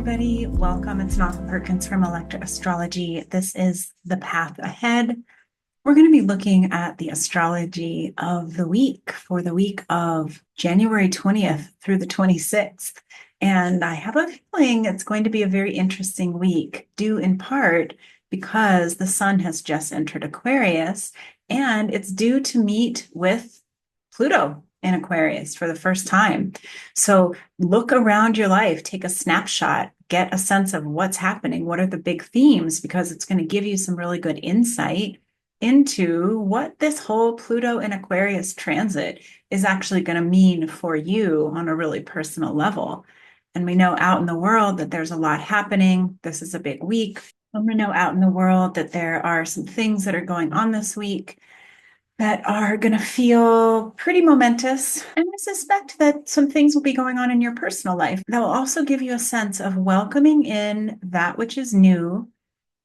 everybody. Welcome. It's Naga Perkins from Electra Astrology. This is the path ahead. We're going to be looking at the astrology of the week for the week of January 20th through the 26th. And I have a feeling it's going to be a very interesting week, due in part because the sun has just entered Aquarius and it's due to meet with Pluto in Aquarius for the first time. So look around your life, take a snapshot, get a sense of what's happening. What are the big themes? Because it's going to give you some really good insight into what this whole Pluto and Aquarius transit is actually going to mean for you on a really personal level. And we know out in the world that there's a lot happening. This is a big week. And we know out in the world that there are some things that are going on this week that are going to feel pretty momentous. And I suspect that some things will be going on in your personal life that will also give you a sense of welcoming in that which is new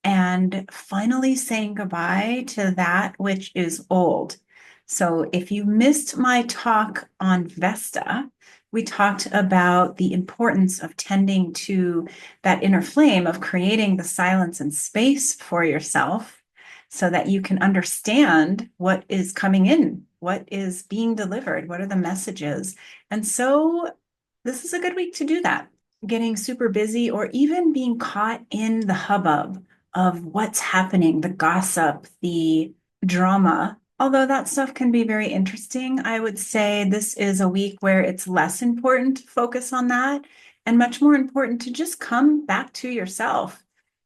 and finally saying goodbye to that which is old. So if you missed my talk on Vesta, we talked about the importance of tending to that inner flame of creating the silence and space for yourself so that you can understand what is coming in, what is being delivered, what are the messages. And so this is a good week to do that. Getting super busy or even being caught in the hubbub of what's happening, the gossip, the drama. Although that stuff can be very interesting, I would say this is a week where it's less important to focus on that and much more important to just come back to yourself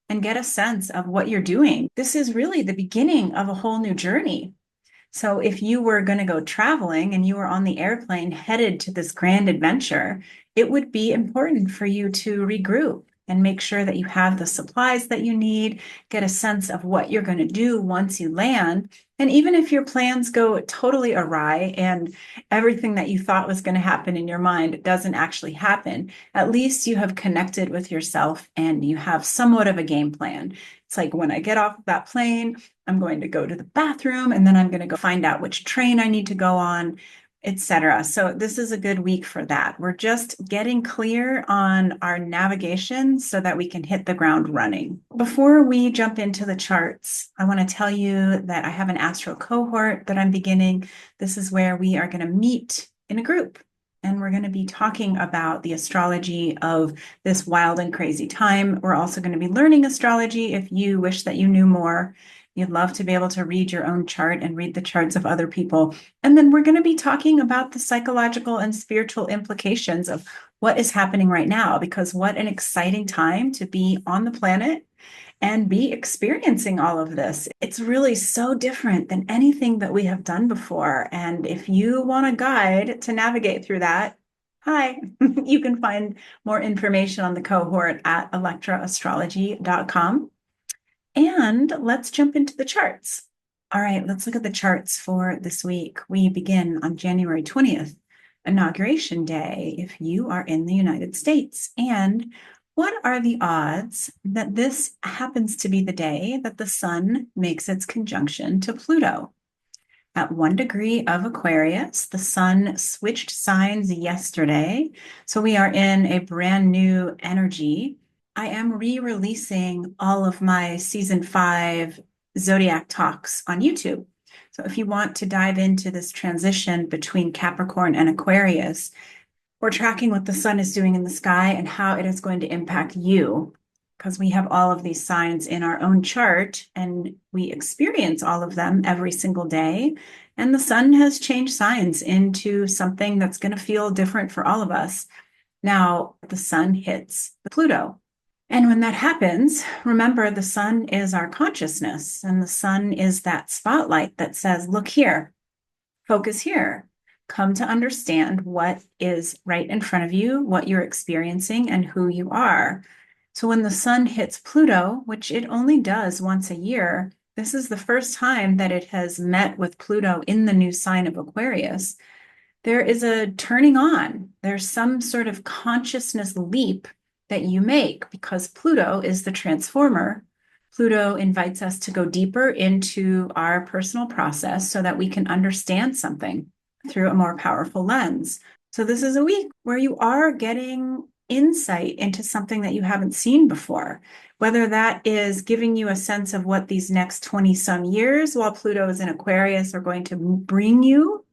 and get a sense of what you're doing. This is really the beginning of a whole new journey. So if you were going to go traveling and you were on the airplane headed to this grand adventure, it would be important for you to regroup and make sure that you have the supplies that you need, get a sense of what you're going to do once you land. And even if your plans go totally awry and everything that you thought was going to happen in your mind doesn't actually happen, at least you have connected with yourself and you have somewhat of a game plan. It's like when I get off of that plane, I'm going to go to the bathroom and then I'm going to go find out which train I need to go on, etc. So this is a good week for that. We're just getting clear on our navigation so that we can hit the ground running. Before we jump into the charts, I want to tell you that I have an Astro cohort that I'm beginning. This is where we are going to meet in a group. And we're going to be talking about the astrology of this wild and crazy time. We're also going to be learning astrology if you wish that you knew more. You'd love to be able to read your own chart and read the charts of other people. And then we're going to be talking about the psychological and spiritual implications of what is happening right now, because what an exciting time to be on the planet and be experiencing all of this. It's really so different than anything that we have done before. And if you want a guide to navigate through that, hi, you can find more information on the cohort at electraastrology.com. And let's jump into the charts. All right, let's look at the charts for this week. We begin on January 20th, Inauguration Day, if you are in the United States. And what are the odds that this happens to be the day that the sun makes its conjunction to Pluto? At 1 degree of Aquarius, the sun switched signs yesterday. So we are in a brand new energy. I am re-releasing all of my season 5 zodiac talks on YouTube. So if you want to dive into this transition between Capricorn and Aquarius, we're tracking what the sun is doing in the sky and how it is going to impact you, because we have all of these signs in our own chart and we experience all of them every single day. And the sun has changed signs into something that's going to feel different for all of us. Now, the sun hits Pluto. And when that happens, remember the sun is our consciousness, and the sun is that spotlight that says, look here, focus here, come to understand what is right in front of you, what you're experiencing, and who you are. So when the sun hits Pluto, which it only does once a year, this is the first time that it has met with Pluto in the new sign of Aquarius. There is a turning on. There's some sort of consciousness leap that you make because Pluto is the transformer. Pluto invites us to go deeper into our personal process so that we can understand something through a more powerful lens. So this is a week where you are getting insight into something that you haven't seen before, whether that is giving you a sense of what these next 20 some years while Pluto is in Aquarius are going to bring you,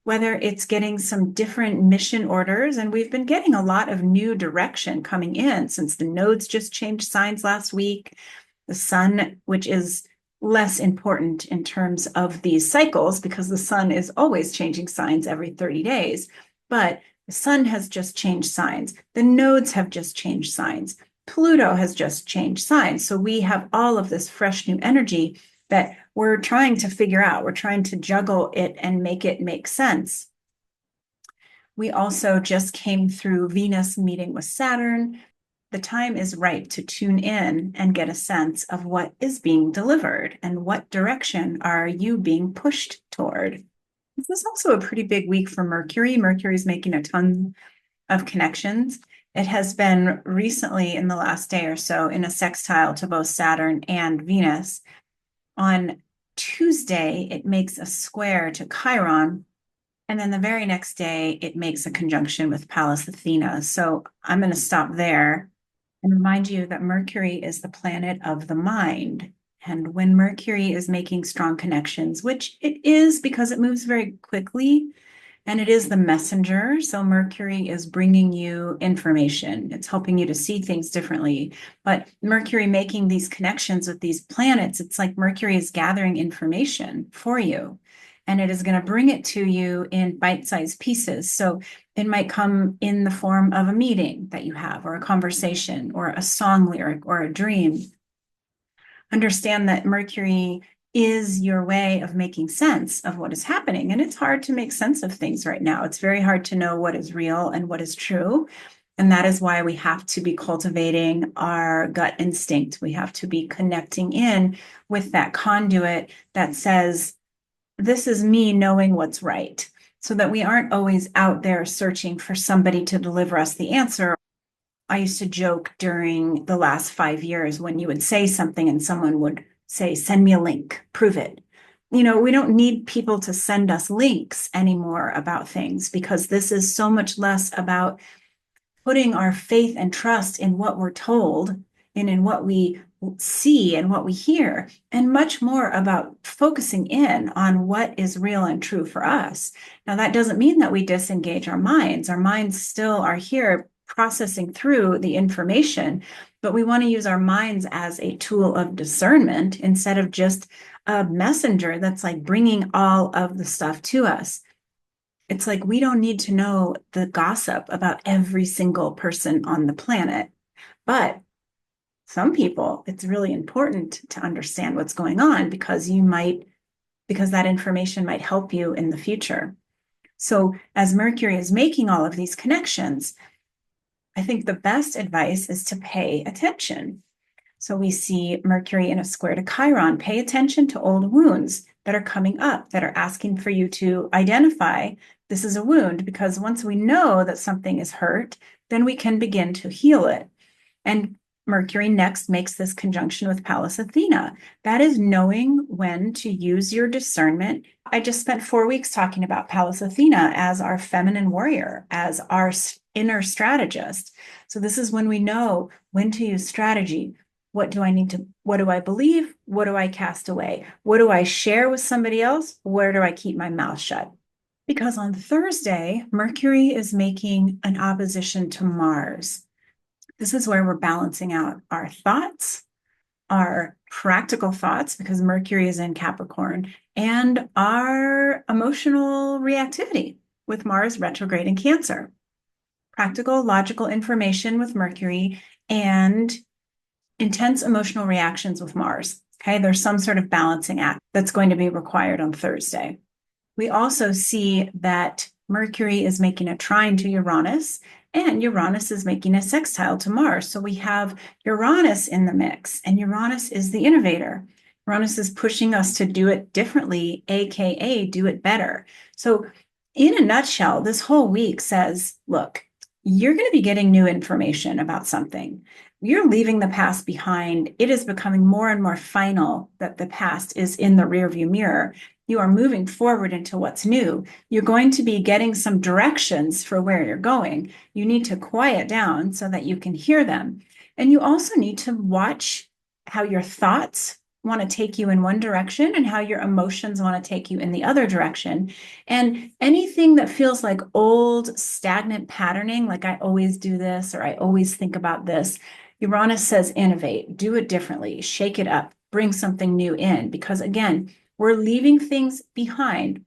whether it's getting some different mission orders. And we've been getting a lot of new direction coming in since the nodes just changed signs last week. The sun, which is less important in terms of these cycles because the sun is always changing signs every 30 days. But the sun has just changed signs. The nodes have just changed signs. Pluto has just changed signs. So we have all of this fresh new energy that we're trying to figure out. We're trying to juggle it and make it make sense. We also just came through Venus meeting with Saturn. The time is right to tune in and get a sense of what is being delivered and what direction are you being pushed toward. This is also a pretty big week for Mercury. Mercury is making a ton of connections. It has been recently in the last day or so in a sextile to both Saturn and Venus. On Tuesday, it makes a square to Chiron. And then the very next day, it makes a conjunction with Pallas Athena. So I'm going to stop there and remind you that Mercury is the planet of the mind. And when Mercury is making strong connections, which it is because it moves very quickly, and it is the messenger. So Mercury is bringing you information. It's helping you to see things differently. But Mercury making these connections with these planets, it's like Mercury is gathering information for you. And it is going to bring it to you in bite-sized pieces. So it might come in the form of a meeting that you have, or a conversation, or a song lyric, or a dream. Understand that Mercury is your way of making sense of what is happening. And it's hard to make sense of things right now. It's very hard to know what is real and what is true. And that is why we have to be cultivating our gut instinct. We have to be connecting in with that conduit that says, this is me knowing what's right, so that we aren't always out there searching for somebody to deliver us the answer. I used to joke during the last 5 years when you would say something and someone would say, send me a link, prove it. We don't need people to send us links anymore about things, because this is so much less about putting our faith and trust in what we're told and in what we see and what we hear, and much more about focusing in on what is real and true for us. Now, that doesn't mean that we disengage our minds. Our minds still are here processing through the information, but we want to use our minds as a tool of discernment instead of just a messenger that's like bringing all of the stuff to us. It's like we don't need to know the gossip about every single person on the planet, but some people, it's really important to understand what's going on because that information might help you in the future. So as Mercury is making all of these connections, I think the best advice is to pay attention. So we see Mercury in a square to Chiron. Pay attention to old wounds that are coming up, that are asking for you to identify this is a wound, because once we know that something is hurt, then we can begin to heal it. And Mercury next makes this conjunction with Pallas Athena. That is knowing when to use your discernment. I just spent 4 weeks talking about Pallas Athena as our feminine warrior, as our inner strategist. So this is when we know when to use strategy. What do I believe? What do I cast away? What do I share with somebody else? Where do I keep my mouth shut? Because on Thursday, Mercury is making an opposition to Mars. This is where we're balancing out our thoughts, our practical thoughts, because Mercury is in Capricorn, and our emotional reactivity with Mars retrograde in Cancer. Practical, logical information with Mercury and intense emotional reactions with Mars. Okay, there's some sort of balancing act that's going to be required on Thursday. We also see that Mercury is making a trine to Uranus, and Uranus is making a sextile to Mars. So we have Uranus in the mix, and Uranus is the innovator. Uranus is pushing us to do it differently, AKA do it better. So in a nutshell, this whole week says, look, you're going to be getting new information about something. You're leaving the past behind. It is becoming more and more final that the past is in the rearview mirror. you are moving forward into what's new. You're going to be getting some directions for where you're going. You need to quiet down so that you can hear them. And you also need to watch how your thoughts want to take you in one direction and how your emotions want to take you in the other direction. And anything that feels like old, stagnant patterning, like I always do this or I always think about this, Uranus says innovate, do it differently, shake it up, bring something new in. Because again, we're leaving things behind.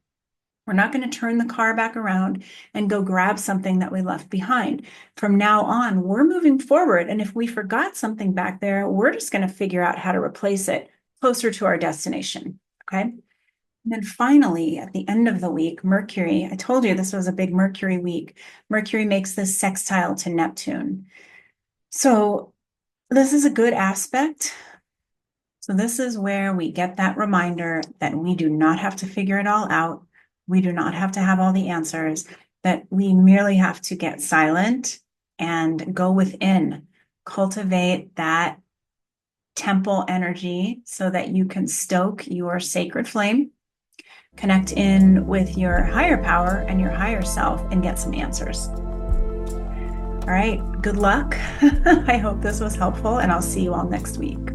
We're not going to turn the car back around and go grab something that we left behind. From now on, we're moving forward. And if we forgot something back there, we're just going to figure out how to replace it closer to our destination. Okay. And then finally, at the end of the week, Mercury, I told you this was a big Mercury week. Mercury makes this sextile to Neptune. So this is a good aspect. So this is where we get that reminder that we do not have to figure it all out. We do not have to have all the answers, that we merely have to get silent and go within, cultivate that temple energy so that you can stoke your sacred flame, connect in with your higher power and your higher self and get some answers. All right, good luck. I hope this was helpful and I'll see you all next week.